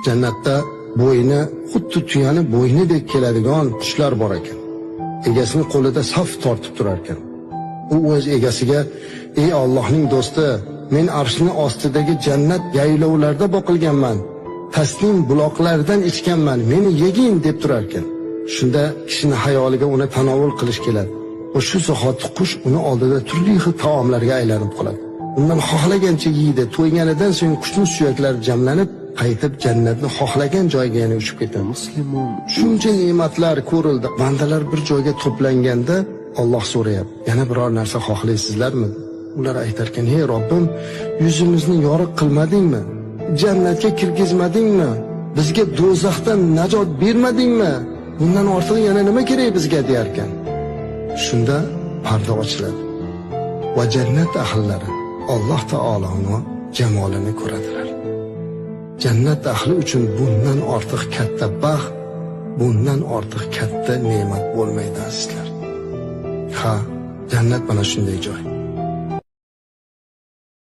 Jannatda bo'yni xuddi tuyani bo'ynidek keladigan qushlar bor ekan. Egasining qo'lida saf tortib turar ekan. U o'z egasiga: "Ey Allohning do'sti, men arshning ostidagi jannat yaylovlarda boqilganman. Tasnim buloqlardan ichganman, meni yegin" deb turar ekan. Shunda kishining hayoliga uni tanovul qilish keladi. Va shu zahoti qush uni oldida turli xil taomlarga aylanib qoladi. Undan xohlagancha yeydi. To'yganidan so'ng qushning suyaklari jamlanib, qaytib jannatni xohlagan joyiga yana uchib ketadi. Muslimon, shuncha ne'matlar ko'rildi. Bandalar bir joyga to'planganda Alloh so'rayapti: "Yana biror narsa xohlaysizlarmi?" Ular aytarkan: "Ey Robbim, yuzimizni yoriq qilmadingmi? Jannatga kirgizmadingmi? Bizga do'zaxdan najot bermadingmi? Bundan ortiq yana nima kerak bizga?" deyarkan. Shunda parda ochiladi va jannat ahllari Alloh taoloning jamolini ko'radilar. Jannat ahli uchun bundan ortiq katta baxt, bundan ortiq katta ne'mat bo'lmaydi azizlar. Ha, jannat mana shunday joy.